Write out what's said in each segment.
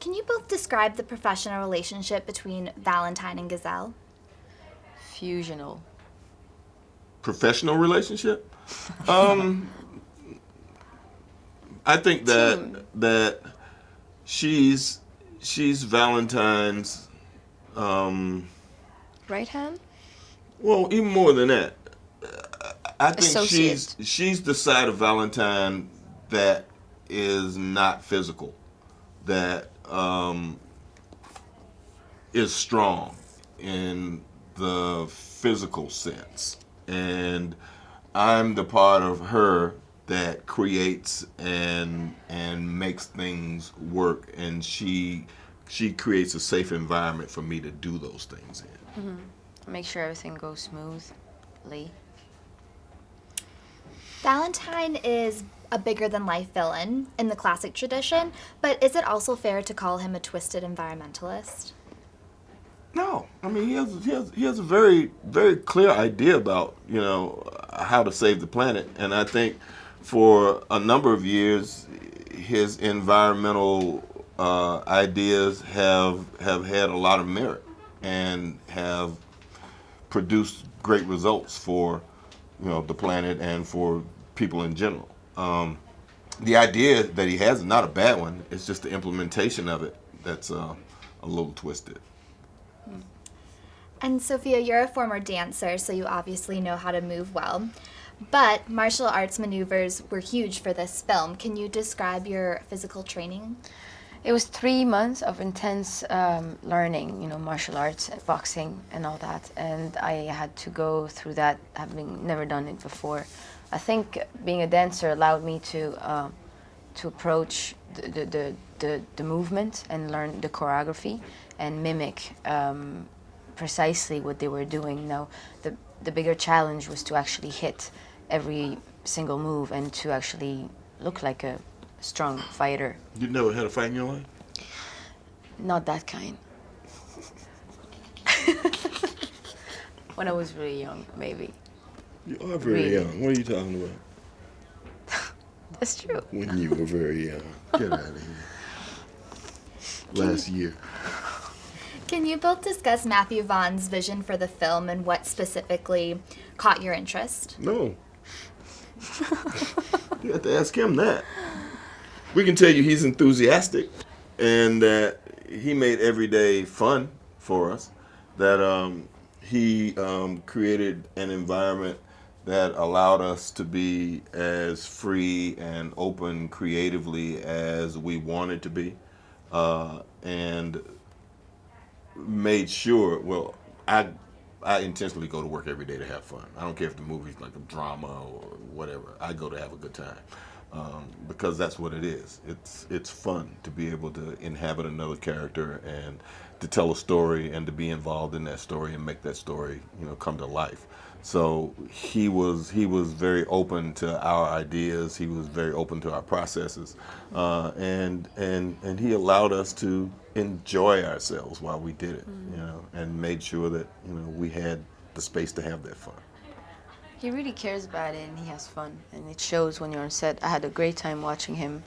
Can you both describe the professional relationship between Valentine and Gazelle? Fusional. Professional relationship? Um, I think Team. that she's Valentine's. Right hand? Well, even more than that, I think Associate. she's the side of Valentine that is not physical, that is strong in the physical sense, and I'm the part of her that creates and makes things work, and she creates a safe environment for me to do those things in. Make sure everything goes smoothly. Valentine is a bigger-than-life villain in the classic tradition, but is it also fair to call him a twisted environmentalist? No, I mean he has a very very clear idea about how to save the planet, and I think for a number of years his environmental ideas have had a lot of merit and have produced great results for the planet and for people in general. The idea that he has is not a bad one. It's just the implementation of it that's a little twisted. And Sophia, you're a former dancer, so you obviously know how to move well. But martial arts maneuvers were huge for this film. Can you describe your physical training? It was 3 months of intense learning, martial arts, boxing, and all that. And I had to go through that, having never done it before. I think being a dancer allowed me to approach the movement and learn the choreography and mimic precisely what they were doing. Now, the bigger challenge was to actually hit every single move and to actually look like a strong fighter. You never had a fight in your life? Not that kind. When I was really young, maybe. You are very Really? young. What are you talking about? That's true. When you were very young. Get out of here. Last year. Can you both discuss Matthew Vaughn's vision for the film and what specifically caught your interest? No. You have to ask him that. We can tell you he's enthusiastic and that he made every day fun for us, that he created an environment that allowed us to be as free and open creatively as we wanted to be, and made sure, well, I intentionally go to work every day to have fun. I don't care if the movie's like a drama or whatever. I go to have a good time. Because that's what it is. It's fun to be able to inhabit another character and to tell a story and to be involved in that story and make that story come to life. So he was very open to our ideas. He was very open to our processes, and he allowed us to enjoy ourselves while we did it, and made sure that we had the space to have that fun. He really cares about it and he has fun. And it shows when you're on set. I had a great time watching him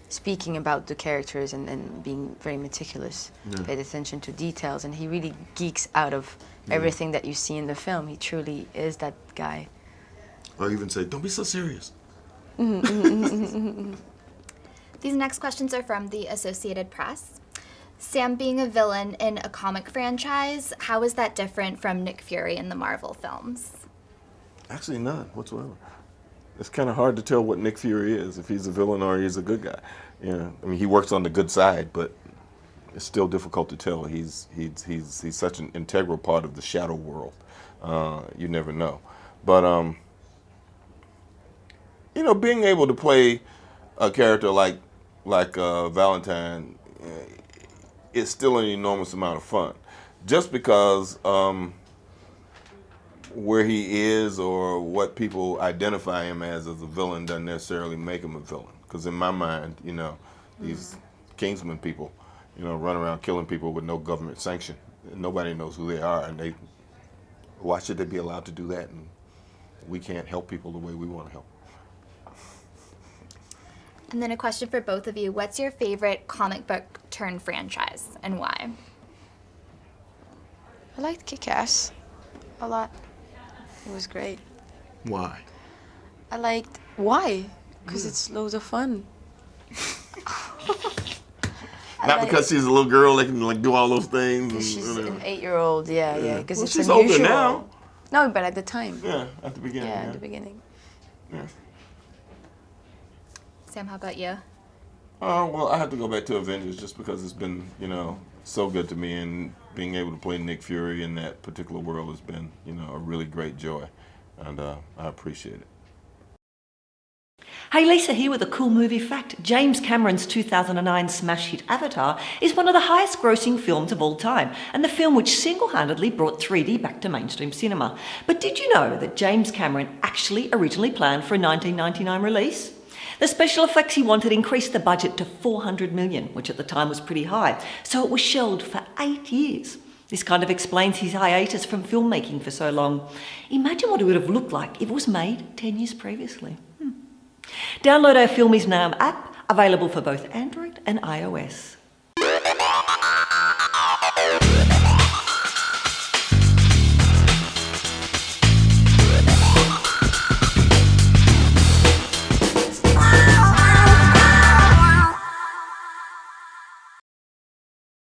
speaking about the characters and being very meticulous, paid attention to details. And he really geeks out of everything that you see in the film. He truly is that guy. Or even say, don't be so serious. These next questions are from the Associated Press. Sam being a villain in a comic franchise, how is that different from Nick Fury in the Marvel films? Actually, none whatsoever. It's kind of hard to tell what Nick Fury is, if he's a villain or he's a good guy. I mean, he works on the good side, but it's still difficult to tell. He's such an integral part of the shadow world. You never know. But being able to play a character like Valentine is still an enormous amount of fun. Just because where he is or what people identify him as a villain doesn't necessarily make him a villain. Because in my mind, these Kingsman people, run around killing people with no government sanction. Nobody knows who they are, and why should they be allowed to do that? And we can't help people the way we want to help. And then a question for both of you. What's your favorite comic book turned franchise and why? I liked Kick-Ass a lot. It was great. Why? I liked... Why? Because it's loads of fun. Not because she's a little girl that can like do all those things. And, She's an 8-year-old, yeah. Because Well, it's she's unusual. older now. No, but at the time. Yeah, at the beginning. Yeah, at the beginning. Yeah. Sam, how about you? Well, I have to go back to Avengers just because it's been, so good to me, and being able to play Nick Fury in that particular world has been, a really great joy, and I appreciate it. Hey, Lisa here with a cool movie fact. James Cameron's 2009 smash hit Avatar is one of the highest grossing films of all time, and the film which single-handedly brought 3D back to mainstream cinema. But did you know that James Cameron actually originally planned for a 1999 release? The special effects he wanted increased the budget to $400 million, which at the time was pretty high, so it was shelved for 8 years. This kind of explains his hiatus from filmmaking for so long. Imagine what it would have looked like if it was made 10 years previously. Download our Film Is Now app, available for both Android and iOS.